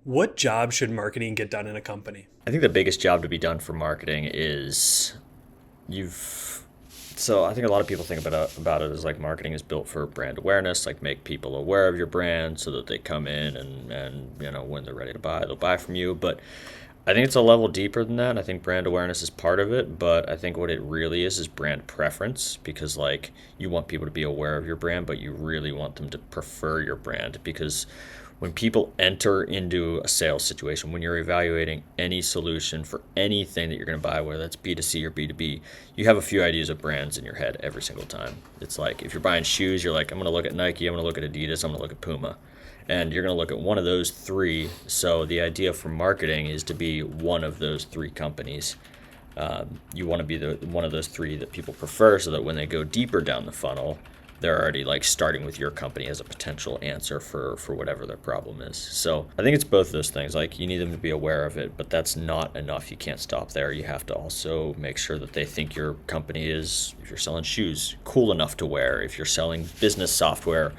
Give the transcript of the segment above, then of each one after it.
What job should marketing get done in a company? I think the biggest job to be done for marketing is you've. So I think a lot of people think about it as like marketing is built for brand awareness, like make people aware of your brand so that they come in and when they're ready to buy, they'll buy from you. But I think it's a level deeper than that. I think brand awareness is part of it, but I think what it really is brand preference because like you want people to be aware of your brand, but you really want them to prefer your brand because when people enter into a sales situation, when you're evaluating any solution for anything that you're going to buy, whether that's B2C or B2B, you have a few ideas of brands in your head every single time. It's like if you're buying shoes, you're like, I'm going to look at Nike, I'm going to look at Adidas, I'm going to look at Puma. And you're going to look at one of those three. So the idea for marketing is to be one of those three companies. You want to be one of those three that people prefer so that when they go deeper down the funnel, they're already like starting with your company as a potential answer for whatever their problem is. So I think it's both of those things. Like you need them to be aware of it, but that's not enough. You can't stop there. You have to also make sure that they think your company is, if you're selling shoes, cool enough to wear. If you're selling business software,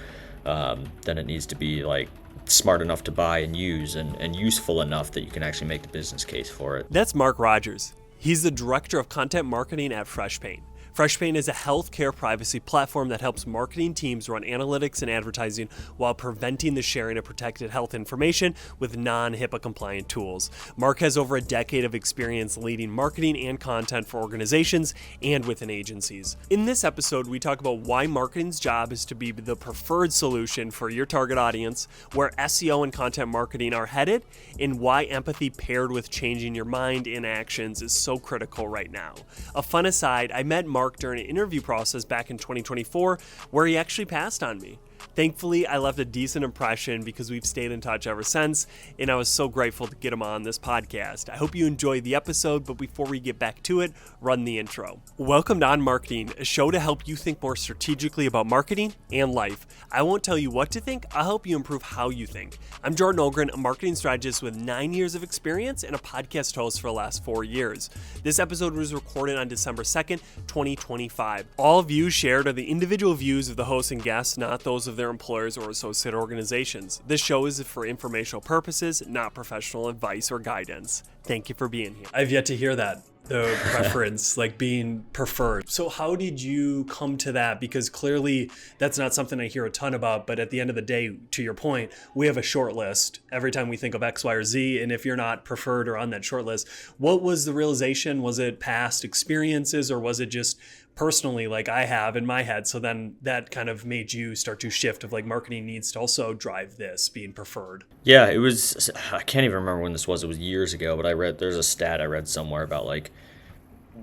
then it needs to be like smart enough to buy and use and useful enough that you can actually make the business case for it. That's Mark Rogers. He's the Director of Content Marketing at Freshpaint. Freshpaint is a healthcare privacy platform that helps marketing teams run analytics and advertising while preventing the sharing of protected health information with non-HIPAA compliant tools. Mark has over a decade of experience leading marketing and content for organizations and within agencies. In this episode, we talk about why marketing's job is to be the preferred solution for your target audience, where SEO and content marketing are headed, and why empathy paired with changing your mind and actions is so critical right now. A fun aside, I met Mark during an interview process back in 2024 where he actually passed on me. Thankfully, I left a decent impression because we've stayed in touch ever since, and I was so grateful to get him on this podcast. I hope you enjoyed the episode, but before we get back to it, run the intro. Welcome to On Marketing, a show to help you think more strategically about marketing and life. I won't tell you what to think, I'll help you improve how you think. I'm Jordan Ogren, a marketing strategist with 9 years of experience and a podcast host for the last 4 years. This episode was recorded on December 2nd, 2025. All views shared are the individual views of the host and guests, not those of their employers or associate organizations. This show is for informational purposes, not professional advice or guidance. Thank you for being here. I've yet to hear that. The preference, like being preferred. So how did you come to that? Because clearly that's not something I hear a ton about, but at the end of the day, to your point, we have a short list every time we think of X, Y, or Z. And if you're not preferred or on that short list, what was the realization? Was it past experiences or was it just personally like I have in my head? So then that kind of made you start to shift of like marketing needs to also drive this being preferred. Yeah, it was, I can't even remember when this was. It was years ago, but there's a stat I read somewhere about like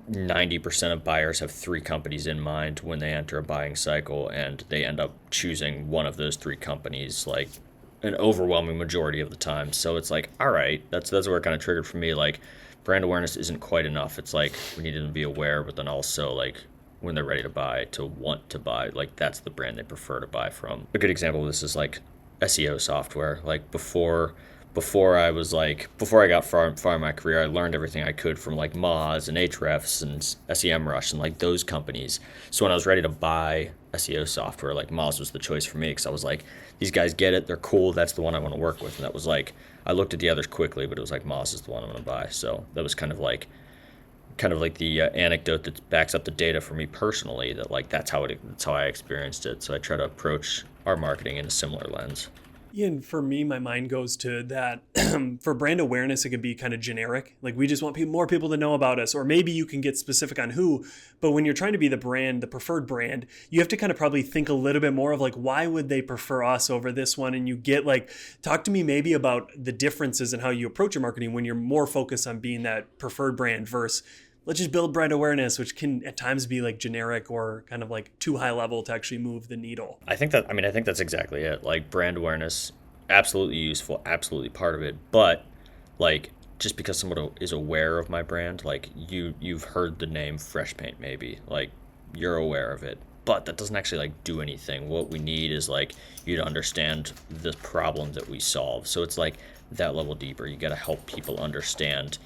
90% of buyers have three companies in mind when they enter a buying cycle, and they end up choosing one of those three companies like an overwhelming majority of the time. So it's like, all right, that's where it kind of triggered for me. Like brand awareness isn't quite enough. It's like we need them to be aware, but then also like when they're ready to buy, to want to buy, like that's the brand they prefer to buy from. A good example of this is like SEO software. Like before I got far in my career, I learned everything I could from like Moz and Ahrefs and SEMrush and like those companies. So when I was ready to buy SEO software, like Moz was the choice for me because I was like, these guys get it, they're cool, that's the one I want to work with. And that was like, I looked at the others quickly, but it was like Moz is the one I'm going to buy. So that was kind of like the anecdote that backs up the data for me personally, that like that's how I experienced it. So I try to approach our marketing in a similar lens. Yeah, and for me, my mind goes to that for brand awareness, it could be kind of generic. Like we just want more people to know about us, or maybe you can get specific on who. But when you're trying to be the brand, the preferred brand, you have to kind of probably think a little bit more of like, why would they prefer us over this one? And you get like, talk to me maybe about the differences in how you approach your marketing when you're more focused on being that preferred brand versus let's just build brand awareness, which can at times be like generic or kind of like too high level to actually move the needle. I think that's exactly it. Like brand awareness, absolutely useful, absolutely part of it. But like just because someone is aware of my brand, like you've heard the name Freshpaint maybe, like you're aware of it, but that doesn't actually like do anything. What we need is like you to understand the problem that we solve. So it's like that level deeper. You got to help people understand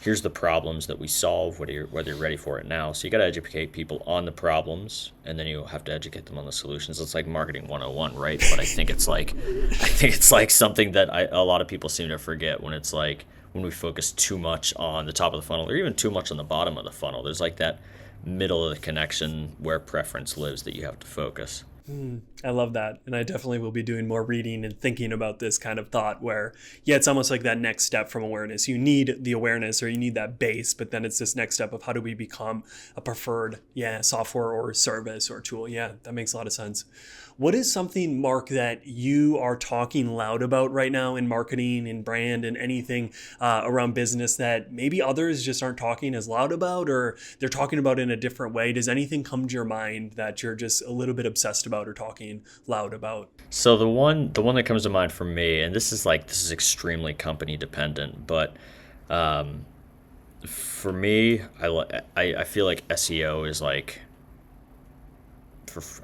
here's the problems that we solve, whether you're ready for it now. So you got to educate people on the problems, and then you have to educate them on the solutions. It's like marketing 101, right? But I think it's like something that a lot of people seem to forget when it's like when we focus too much on the top of the funnel or even too much on the bottom of the funnel. There's like that middle of the connection where preference lives that you have to focus. I love that. And I definitely will be doing more reading and thinking about this kind of thought where, yeah, it's almost like that next step from awareness. You need the awareness or you need that base, but then it's this next step of how do we become a preferred, software or service or tool. Yeah, that makes a lot of sense. What is something, Mark, that you are talking loud about right now in marketing and brand and anything around business that maybe others just aren't talking as loud about, or they're talking about in a different way? Does anything come to your mind that you're just a little bit obsessed about or talking loud about? So the one that comes to mind for me, and this is extremely company dependent, but for me, I feel like SEO is like,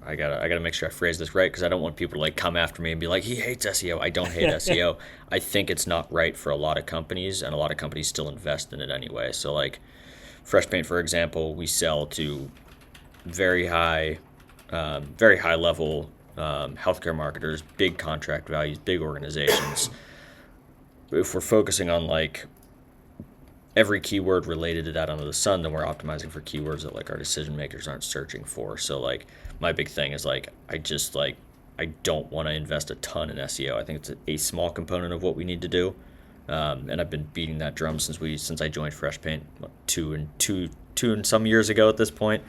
I gotta make sure I phrase this right because I don't want people to like come after me and be like he hates SEO. I don't hate SEO. I think it's not right for a lot of companies, and a lot of companies still invest in it anyway. So like Freshpaint, for example, we sell to very high, very high level healthcare marketers, big contract values, big organizations. If we're focusing on like every keyword related to that under the sun, then we're optimizing for keywords that like our decision makers aren't searching for. So like my big thing is like I don't want to invest a ton in SEO. I think it's a small component of what we need to do. And I've been beating that drum since I joined Freshpaint two and some years ago at this point.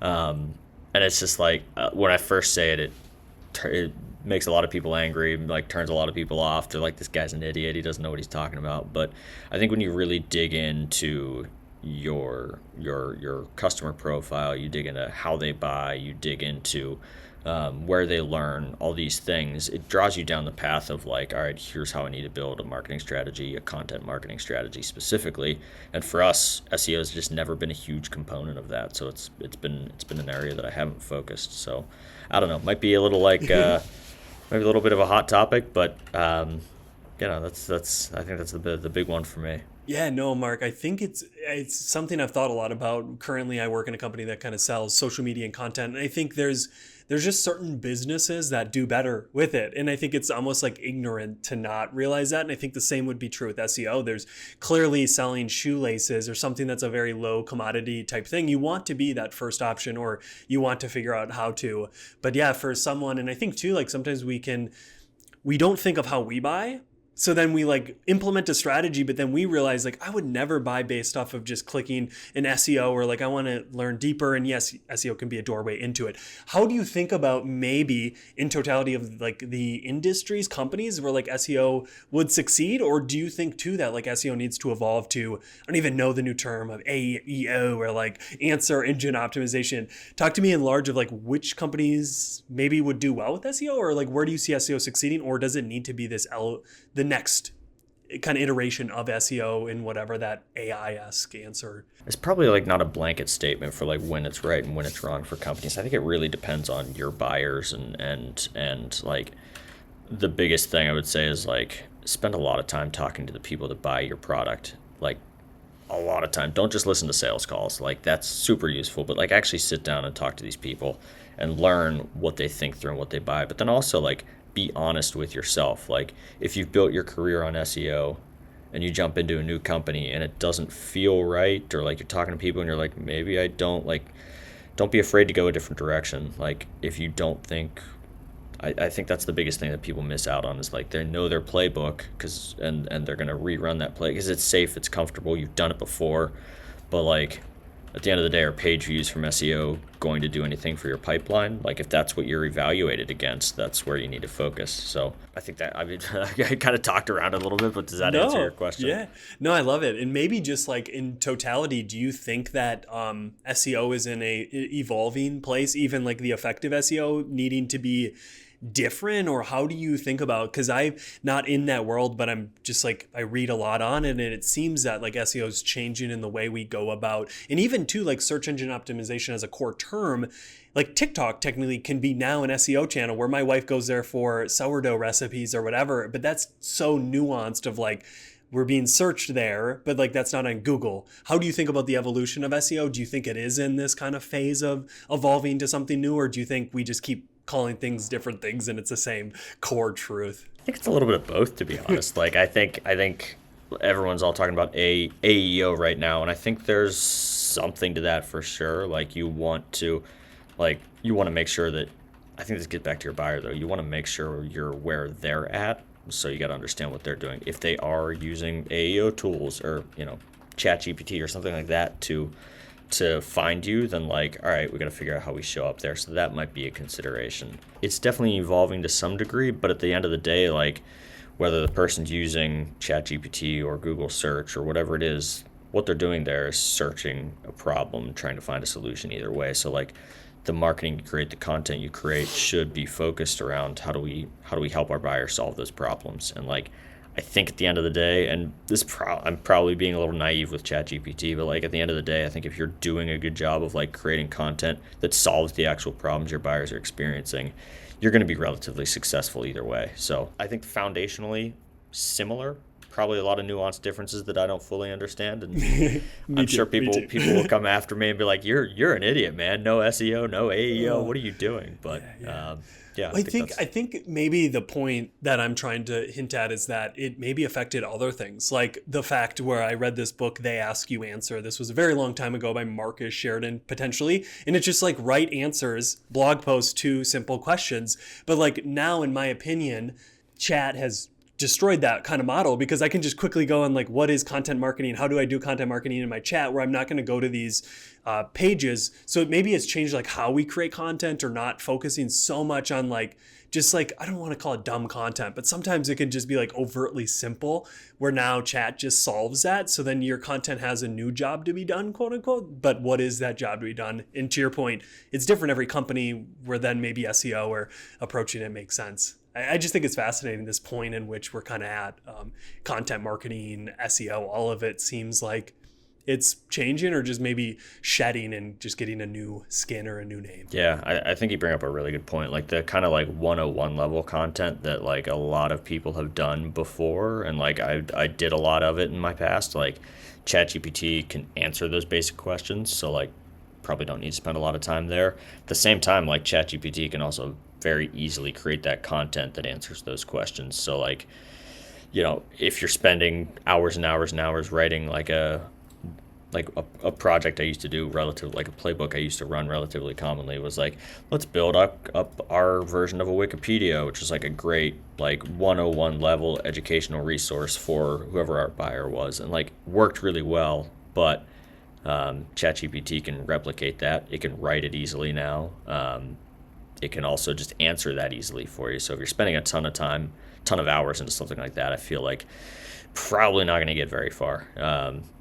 And it's just like when I first say it, it makes a lot of people angry, like turns a lot of people off. They're like, this guy's an idiot. He doesn't know what he's talking about. But I think when you really dig into your customer profile, you dig into how they buy, you dig into where they learn, all these things, it draws you down the path of like, all right, here's how I need to build a marketing strategy, a content marketing strategy specifically. And for us, SEO has just never been a huge component of that. So it's been an area that I haven't focused. So I don't know, might be a little like maybe a little bit of a hot topic, but that's I think that's the big one for me. Yeah, no, Mark, I think it's something I've thought a lot about. Currently, I work in a company that kind of sells social media and content, and I think there's just certain businesses that do better with it. And I think it's almost like ignorant to not realize that. And I think the same would be true with SEO. There's clearly selling shoelaces or something that's a very low commodity type thing. You want to be that first option, or you want to figure out how to. But yeah, for someone, and I think too, like sometimes we don't think of how we buy. So then we like implement a strategy, but then we realize like I would never buy based off of just clicking an SEO, or like I want to learn deeper. And yes, SEO can be a doorway into it. How do you think about maybe in totality of like the industries, companies where like SEO would succeed? Or do you think too that like SEO needs to evolve to, I don't even know the new term of AEO or like answer engine optimization. Talk to me in large of like which companies maybe would do well with SEO, or like where do you see SEO succeeding, or does it need to be the next kind of iteration of SEO in whatever that AI-esque answer? It's probably like not a blanket statement for like when it's right and when it's wrong for companies. I think it really depends on your buyers and like the biggest thing I would say is like spend a lot of time talking to the people that buy your product. Like a lot of time. Don't just listen to sales calls. Like that's super useful, but like actually sit down and talk to these people and learn what they think through and what they buy. But then also like be honest with yourself. Like if you've built your career on SEO and you jump into a new company and it doesn't feel right, or like you're talking to people and you're like, maybe I don't, like, don't be afraid to go a different direction. Like if you don't think, I think that's the biggest thing that people miss out on is like they know their playbook and they're going to rerun that play because it's safe, it's comfortable, you've done it before. But like at the end of the day, are page views from SEO going to do anything for your pipeline? Like if that's what you're evaluated against, that's where you need to focus. So I think that, I mean, I kind of talked around it a little bit, but does that answer your question? Yeah, no, I love it. And maybe just like in totality, do you think that SEO is in a evolving place, even like the effective SEO needing to be different? Or how do you think about, because I'm not in that world, but I'm just like, I read a lot on it, and it seems that like SEO is changing in the way we go about, and even too like search engine optimization as a core term. Like TikTok technically can be now an SEO channel where my wife goes there for sourdough recipes or whatever, but that's so nuanced of like, we're being searched there, but like that's not on Google. How do you think about the evolution of SEO? Do you think it is in this kind of phase of evolving to something new, or do you think we just keep calling things different things and it's the same core truth? I think it's a little bit of both, to be honest. Like I think everyone's all talking about AEO right now, and I think there's something to that for sure. Like you want to make sure that, I think this gets back to your buyer though. You want to make sure you're where they're at, so you got to understand what they're doing. If they are using AEO tools or ChatGPT or something like that to find you, then like, all right, we got to figure out how we show up there. So that might be a consideration. It's definitely evolving to some degree, but at the end of the day, like whether the person's using ChatGPT or Google search or whatever it is, what they're doing there is searching a problem, trying to find a solution either way. So like the marketing you create, the content you create should be focused around how do we help our buyers solve those problems. And like I think at the end of the day, and I'm probably being a little naive with ChatGPT, but like at the end of the day, I think if you're doing a good job of like creating content that solves the actual problems your buyers are experiencing, you're going to be relatively successful either way. So I think foundationally similar, probably a lot of nuanced differences that I don't fully understand, and I'm sure people will come after me and be like, "You're an idiot, man. No SEO, no AEO. What are you doing?" But yeah. I think maybe the point that I'm trying to hint at is that it maybe affected other things, like the fact where I read this book, They Ask You Answer. This was a very long time ago by Marcus Sheridan, potentially. And it's just like write answers, blog posts to simple questions. But like now, in my opinion, chat has destroyed that kind of model, because I can just quickly go on like, what is content marketing? How do I do content marketing in my chat, where I'm not going to go to these pages? So maybe it's changed like how we create content, or not focusing so much on like, just like, I don't want to call it dumb content, but sometimes it can just be like overtly simple, where now chat just solves that. So then your content has a new job to be done, quote unquote. But what is that job to be done? And to your point, it's different every company, where then maybe SEO or approaching it makes sense. I just think it's fascinating, this point in which we're kind of at. Content marketing, SEO, all of it seems like it's changing, or just maybe shedding and just getting a new skin or a new name. Yeah, I think you bring up a really good point. Like the kind of like 101 level content that like a lot of people have done before, and like I did a lot of it in my past. Like ChatGPT can answer those basic questions, so like probably don't need to spend a lot of time there. At the same time, like ChatGPT can also very easily create that content that answers those questions. So like, if you're spending hours and hours and hours writing like a project I used to do, like a playbook I used to run relatively commonly, was like, let's build up our version of a Wikipedia, which is like a great like 101 level educational resource for whoever our buyer was, and like worked really well. But ChatGPT can replicate that. It can write it easily now. It can also just answer that easily for you. So if you're spending a ton of hours into something like that, I feel like probably not going to get very far.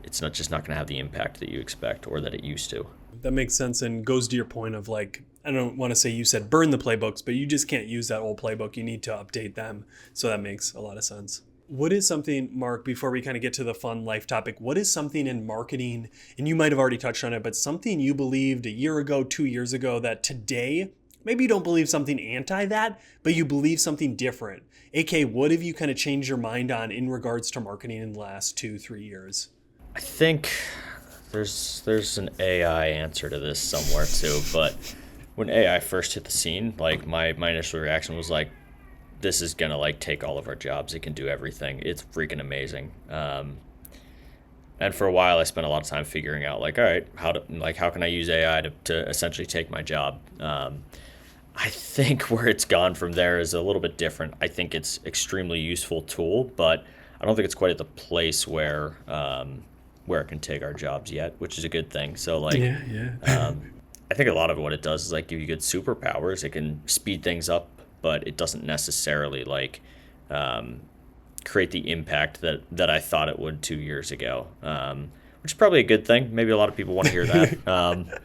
It's not going to have the impact that you expect, or that it used to. That makes sense, and goes to your point of like, I don't want to say you said burn the playbooks, but you just can't use that old playbook. You need to update them. So that makes a lot of sense. What is something, Mark, before we kind of get to the fun life topic, what is something in marketing, and you might have already touched on it, but something you believed a year ago, 2 years ago, that today, maybe you don't believe something anti that, but you believe something different? AK, what have you kind of changed your mind on in regards to marketing in the last 2-3 years? I think there's an AI answer to this somewhere too, but when AI first hit the scene, like my initial reaction was like, this is gonna like take all of our jobs. It can do everything. It's freaking amazing. And for a while, I spent a lot of time figuring out like, all right, how can I use AI to essentially take my job? I think where it's gone from there is a little bit different. I think it's extremely useful tool, but I don't think it's quite at the place where it can take our jobs yet, which is a good thing. So like, I think a lot of what it does is like give you good superpowers. It can speed things up, but it doesn't necessarily like create the impact that I thought it would 2 years ago, which is probably a good thing. Maybe a lot of people want to hear that.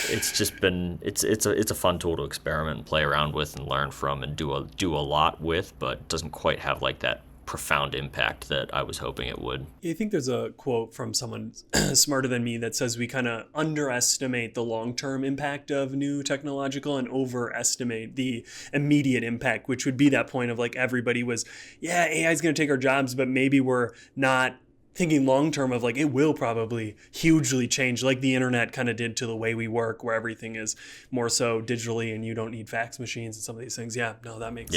It's just been it's a fun tool to experiment and play around with and learn from and do a lot with, but it doesn't quite have like that profound impact that I was hoping it would. I think there's a quote from someone smarter than me that says we kind of underestimate the long-term impact of new technological and overestimate the immediate impact, which would be that point of like everybody was, yeah, AI is going to take our jobs, but maybe we're not thinking long-term of like it will probably hugely change like the internet kind of did to the way we work, where everything is more so digitally and you don't need fax machines and some of these things. Yeah, no, that makes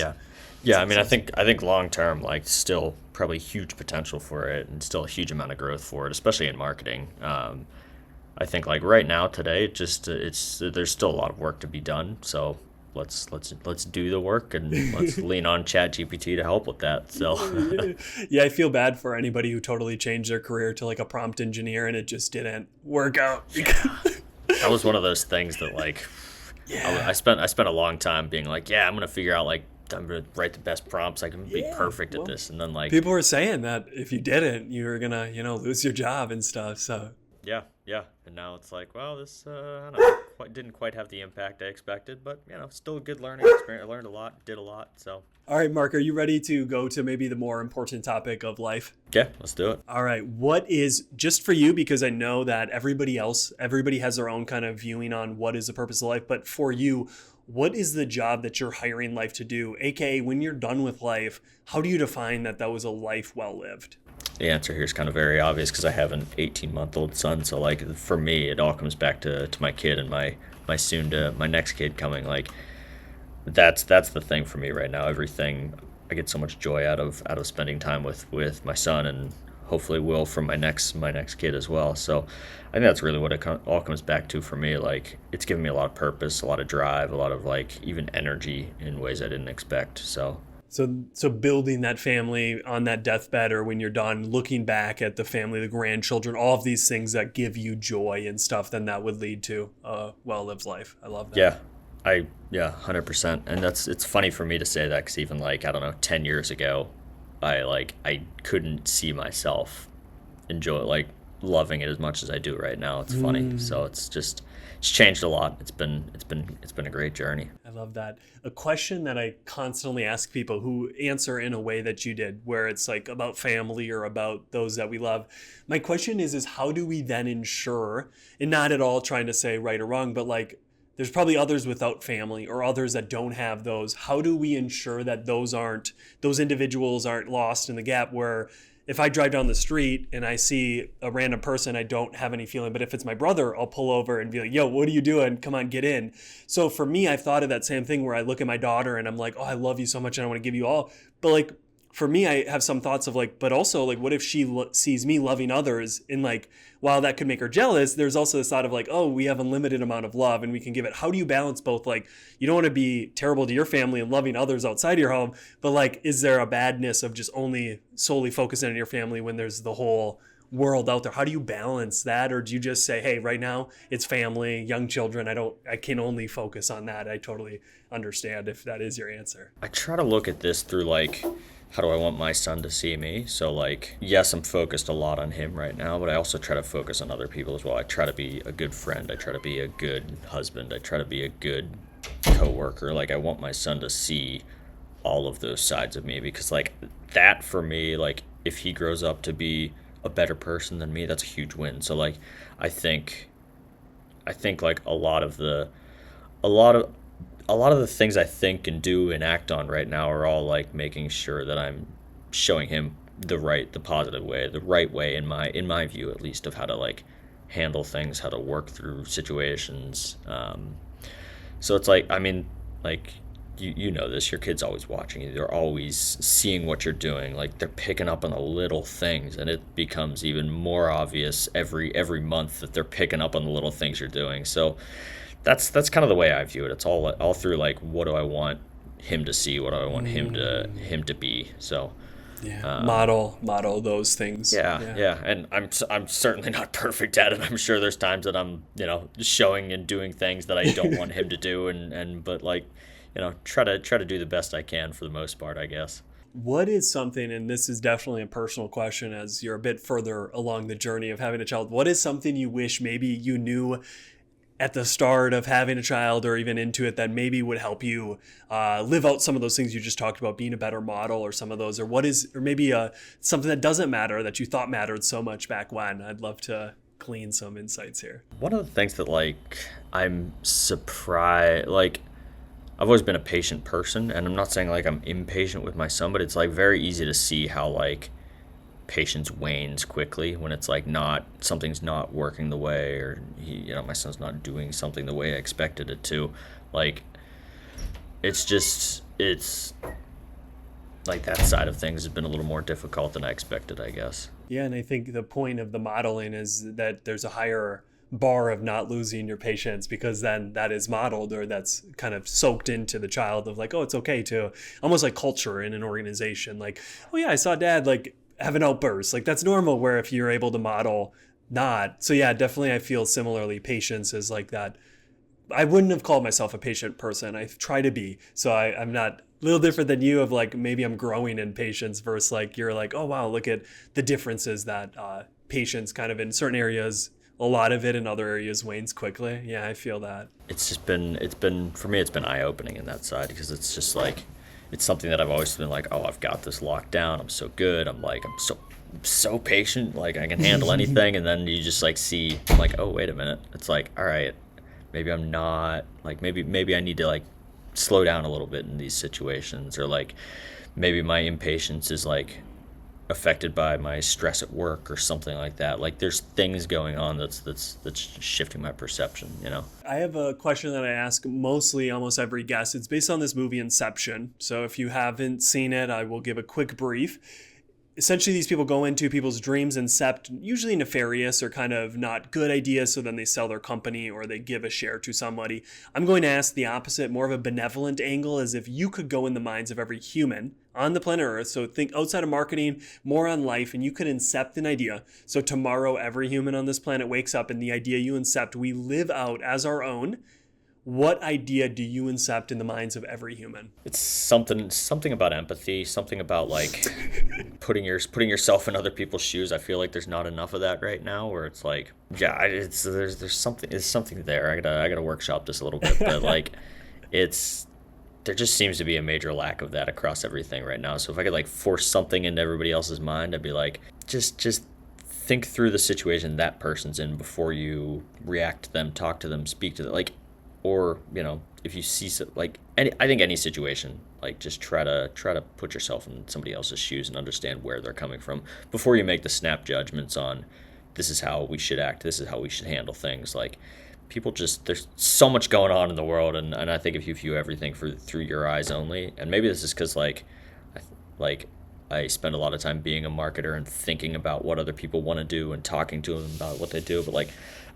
yeah. I mean, I think long term, like, still probably huge potential for it, and still a huge amount of growth for it, especially in marketing. I think like right now today, it's there's still a lot of work to be done. So let's do the work, and let's lean on ChatGPT to help with that. So yeah, I feel bad for anybody who totally changed their career to like a prompt engineer and it just didn't work out. That was one of those things that like I spent a long time being like, yeah, I'm gonna figure out like I'm gonna write the best prompts. I can be perfect at this, and then like people were saying that if you didn't, you were gonna lose your job and stuff. So yeah, and now it's like, well, this I don't know, didn't quite have the impact I expected, but still a good learning experience. I learned a lot, did a lot. So all right, Mark, are you ready to go to maybe the more important topic of life? yeah, let's do it. All right, what is, just for you, because I know that everybody has their own kind of viewing on what is the purpose of life, but for you, what is the job that you're hiring life to do? AKA, when you're done with life, how do you define that was a life well lived? The answer here is kind of very obvious because I have an 18-month-old son. So like for me, it all comes back to my kid and my next kid coming. Like that's the thing for me right now. Everything, I get so much joy out of spending time with my son, and hopefully will from my next kid as well. So I think that's really what it all comes back to for me. Like it's given me a lot of purpose, a lot of drive, a lot of like even energy in ways I didn't expect. So building that family on that deathbed, or when you're done, looking back at the family, the grandchildren, all of these things that give you joy and stuff, then that would lead to a well-lived life. I love that. Yeah, 100%. And it's funny for me to say that because even like, I don't know, 10 years ago, I couldn't see myself loving it as much as I do right now. It's funny. So it's changed a lot. It's been a great journey. I love that. A question that I constantly ask people who answer in a way that you did, where it's like about family or about those that we love. My question is how do we then ensure, and not at all trying to say right or wrong, but like there's probably others without family or others that don't have those. How do we ensure that those individuals aren't lost in the gap, where if I drive down the street and I see a random person, I don't have any feeling. But if it's my brother, I'll pull over and be like, yo, what are you doing? Come on, get in. So for me, I've thought of that same thing where I look at my daughter and I'm like, oh, I love you so much and I want to give you all. But like, for me, I have some thoughts of like, but also like, what if she sees me loving others, and like, while that could make her jealous, there's also this thought of like, oh, we have unlimited amount of love and we can give it. How do you balance both? Like, you don't want to be terrible to your family and loving others outside of your home, but like, is there a badness of just only solely focusing on your family when there's the whole world out there? How do you balance that? Or do you just say, hey, right now it's family, young children, I can only focus on that? I totally understand if that is your answer. I try to look at this through like, how do I want my son to see me? So like, yes, I'm focused a lot on him right now, but I also try to focus on other people as well. I try to be a good friend. I try to be a good husband. I try to be a good coworker. Like I want my son to see all of those sides of me, because like that for me, like if he grows up to be a better person than me, that's a huge win. So like, I think like a lot of the things I think and do and act on right now are all like making sure that I'm showing him the positive way, the right way in my view, at least, of how to like handle things, how to work through situations. So it's like, I mean, like you know this, your kid's always watching you. They're always seeing what you're doing. Like they're picking up on the little things, and it becomes even more obvious every month that they're picking up on the little things you're doing. So that's kind of the way I view it. It's all through like, what do I want him to see? What do I want him to be? So model those things. Yeah. And I'm certainly not perfect at it. I'm sure there's times that I'm showing and doing things that I don't want him to do, but like try to do the best I can for the most part, I guess. What is something, and this is definitely a personal question as you're a bit further along the journey of having a child, what is something you wish maybe you knew at the start of having a child or even into it that maybe would help you live out some of those things you just talked about, being a better model, or some of those, or maybe something that doesn't matter that you thought mattered so much back when? I'd love to glean some insights here. One of the things that like I'm surprised, like I've always been a patient person, and I'm not saying like I'm impatient with my son, but it's like very easy to see how like patience wanes quickly when it's like something's not working the way, or my son's not doing something the way I expected it to. Like it's like that side of things has been a little more difficult than I expected, I guess. Yeah, and I think the point of the modeling is that there's a higher bar of not losing your patience, because then that is modeled, or that's kind of soaked into the child of like, oh, it's okay to, almost like culture in an organization, like, oh yeah, I saw dad like have an outburst, like that's normal, where if you're able to model not. So yeah, definitely I feel similarly, patience is like that. I wouldn't have called myself a patient person. I try to be. So I'm not, a little different than you, of like maybe I'm growing in patience versus like you're like, oh wow, look at the differences that patience kind of in certain areas, a lot of it in other areas wanes quickly. Yeah, I feel that. It's been for me, it's been eye-opening in that side, because it's just like it's something that I've always been like, oh, I've got this locked down, I'm so good, I'm so patient, like I can handle anything. And then you just like see like, oh wait a minute, it's like, all right, maybe I'm not, like maybe I need to like slow down a little bit in these situations, or like maybe my impatience is like affected by my stress at work or something like that. Like there's things going on that's shifting my perception, I have a question that I ask mostly almost every guest. It's based on this movie Inception. So if you haven't seen it, I will give a quick brief. Essentially, these people go into people's dreams, incept usually nefarious or kind of not good ideas, so then they sell their company or they give a share to somebody. I'm going to ask the opposite, more of a benevolent angle, as if you could go in the minds of every human on the planet Earth. So think outside of marketing, more on life, and you could incept an idea. So tomorrow, every human on this planet wakes up and the idea you incept, we live out as our own. What idea do you incept in the minds of every human? It's something about empathy, something about like putting yourself in other people's shoes. I feel like there's not enough of that right now, where it's like, yeah, there's something there. I gotta workshop this a little bit, but like there just seems to be a major lack of that across everything right now. So if I could like force something into everybody else's mind, I'd be like, just think through the situation that person's in before you react to them, talk to them, speak to them, like. Or if you see I think any situation, like just try to put yourself in somebody else's shoes and understand where they're coming from before you make the snap judgments on this is how we should act, this is how we should handle things. Like people there's so much going on in the world, and I think if you view everything through your eyes only, and maybe this is because I spend a lot of time being a marketer and thinking about what other people want to do and talking to them about what they do, but like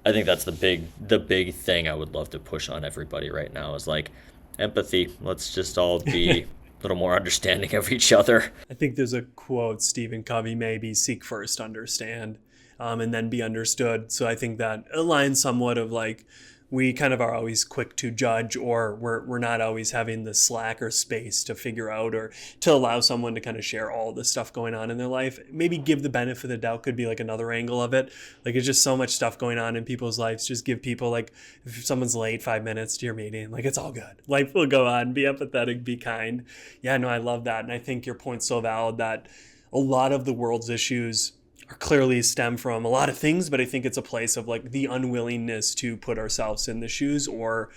I think that's the big thing I would love to push on everybody right now is like empathy. Let's just all be a little more understanding of each other. I think there's a quote, Stephen Covey maybe, seek first, understand, and then be understood. So I think that aligns somewhat of like, we kind of are always quick to judge, or we're not always having the slack or space to figure out or to allow someone to kind of share all the stuff going on in their life. Maybe give the benefit of the doubt could be like another angle of it. Like it's just so much stuff going on in people's lives. Just give people, like if someone's late 5 minutes to your meeting, like it's all good. Life will go on. Be empathetic, be kind. Yeah, no, I love that. And I think your point's so valid that a lot of the world's issues are clearly stem from a lot of things, but I think it's a place of like the unwillingness to put ourselves in the shoes, or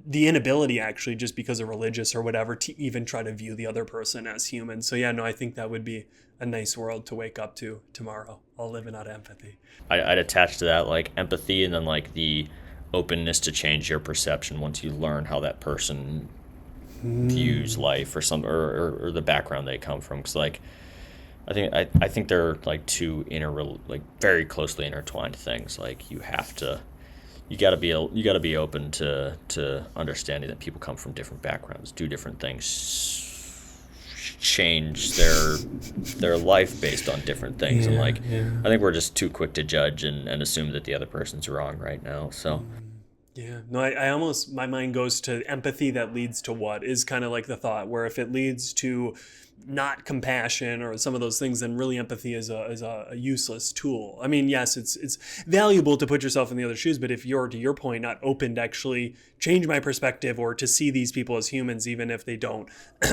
the inability actually, just because of religious or whatever, to even try to view the other person as human. So yeah, no, I think that would be a nice world to wake up to tomorrow, all living out of empathy. I'd attach to that like empathy, and then like the openness to change your perception once you learn how that person views life, or the background they come from. Because like I think they're like two very closely intertwined things. Like you gotta be open to understanding that people come from different backgrounds, do different things, change their life based on different things. And like I think we're just too quick to judge and assume that the other person's wrong right now. So Yeah, no, I almost, my mind goes to empathy that leads to what is kind of like the thought where if it leads to not compassion or some of those things, then really empathy is a useless tool. I mean, yes, it's valuable to put yourself in the other shoes, but if you're, to your point, not open to actually change my perspective or to see these people as humans, even if they don't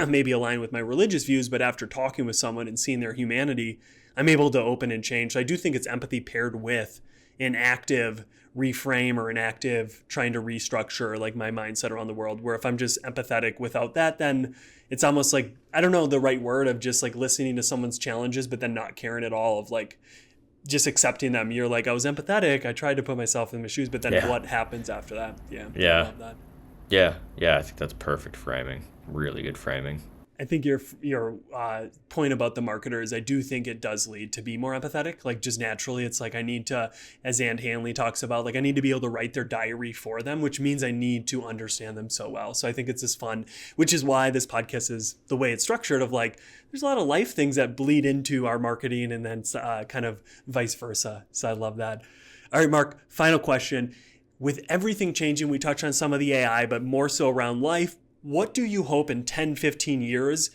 maybe align with my religious views, but after talking with someone and seeing their humanity, I'm able to open and change. So I do think it's empathy paired with an active reframe or an active trying to restructure like my mindset around the world, where if I'm just empathetic without that, then it's almost like, I don't know the right word of just like listening to someone's challenges but then not caring at all, of like just accepting them. You're like, I was empathetic, I tried to put myself in my shoes, but then Yeah. what happens after that? I Yeah. love that. Yeah, I think that's perfect framing. Really good framing. I think your point about the marketers, I do think it does lead to be more empathetic. Like just naturally, it's like I need to, as Ann Hanley talks about, like I need to be able to write their diary for them, which means I need to understand them so well. So I think it's just fun, which is why this podcast is the way it's structured. Of like, there's a lot of life things that bleed into our marketing, and then kind of vice versa. So I love that. All right, Mark. Final question. With everything changing, we touch on some of the AI, but more so around life. What do you hope in 10, 15 years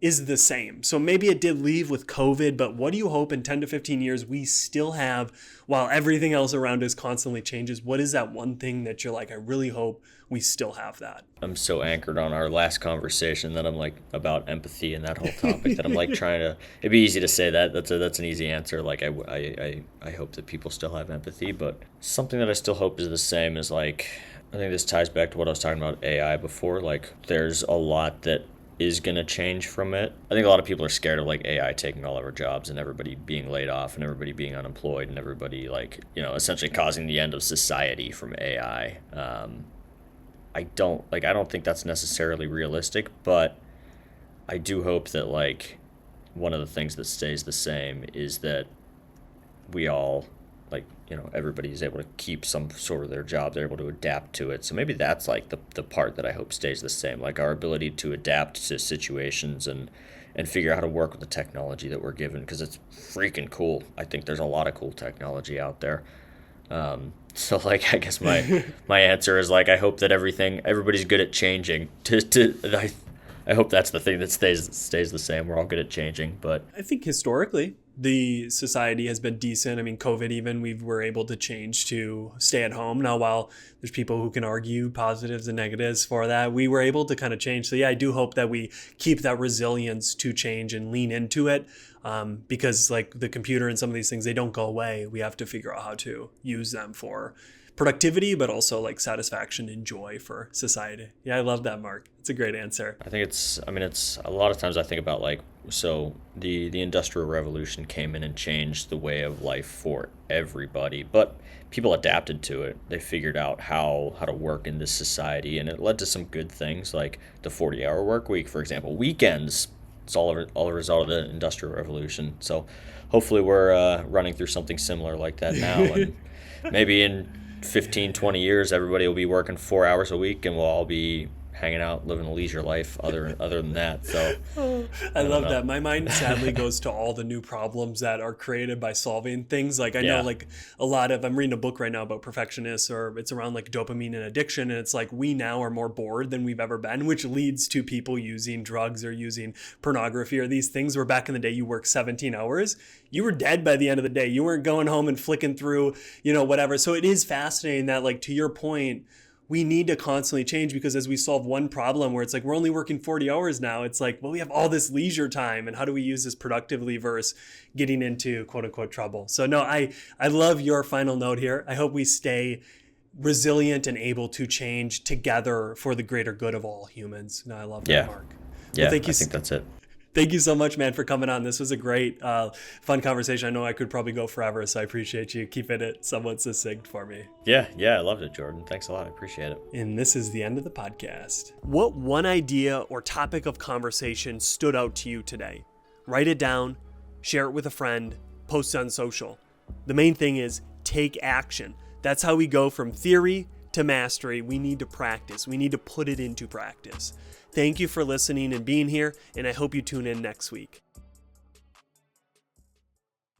is the same? So maybe it did leave with COVID, but what do you hope in 10 to 15 years we still have while everything else around us constantly changes? What is that one thing that you're like, I really hope we still have that? I'm so anchored on our last conversation that I'm like about empathy and that whole topic that I'm like trying to. It'd be easy to say that. That's an easy answer. Like I hope that people still have empathy, but something that I still hope is the same is like, I think this ties back to what I was talking about AI before. Like there's a lot that is going to change from it. I think a lot of people are scared of like AI taking all of our jobs and everybody being laid off and everybody being unemployed and everybody like, essentially causing the end of society from AI. I don't think that's necessarily realistic, but I do hope that like one of the things that stays the same is that we all everybody's able to keep some sort of their job. They're able to adapt to it. So maybe that's like the part that I hope stays the same, like our ability to adapt to situations and figure out how to work with the technology that we're given, because it's freaking cool. I think there's a lot of cool technology out there. So like, I guess my answer is like, I hope that everybody's good at changing. I hope that's the thing that stays the same. We're all good at changing, but I think historically the society has been decent. I mean, COVID even, we were able to change to stay at home. Now, while there's people who can argue positives and negatives for that, we were able to kind of change. So yeah, I do hope that we keep that resilience to change and lean into it, because like the computer and some of these things, they don't go away. We have to figure out how to use them for productivity, but also like satisfaction and joy for society. Yeah, I love that, Mark. It's a great answer. I think it's a lot of times I think about like, so the Industrial Revolution came in and changed the way of life for everybody, but people adapted to it. They figured out how to work in this society, and it led to some good things like the 40-hour work week, for example. Weekends, it's all a result of the Industrial Revolution. So hopefully we're running through something similar like that now, and maybe in 15, 20 years, everybody will be working 4 hours a week and we'll all be hanging out, living a leisure life other than that. So I love that. My mind sadly goes to all the new problems that are created by solving things. Like I know like a lot of, I'm reading a book right now about perfectionists, or it's around like dopamine and addiction. And it's like, we now are more bored than we've ever been, which leads to people using drugs or using pornography or these things where back in the day you work 17 hours. You were dead by the end of the day. You weren't going home and flicking through, whatever. So it is fascinating that, like, to your point, we need to constantly change, because as we solve one problem where it's like, we're only working 40 hours now, it's like, well, we have all this leisure time, and how do we use this productively versus getting into quote unquote trouble? So no, I love your final note here. I hope we stay resilient and able to change together for the greater good of all humans. No, I love that, Mark. Yeah, well, thank you. I think that's it. Thank you so much, man, for coming on. This was a great, fun conversation. I know I could probably go forever, so I appreciate you keeping it somewhat succinct for me. Yeah, I loved it, Jordan. Thanks a lot. I appreciate it. And this is the end of the podcast. What one idea or topic of conversation stood out to you today? Write it down, share it with a friend, post it on social. The main thing is take action. That's how we go from theory to mastery. We need to practice. We need to put it into practice. Thank you for listening and being here, and I hope you tune in next week.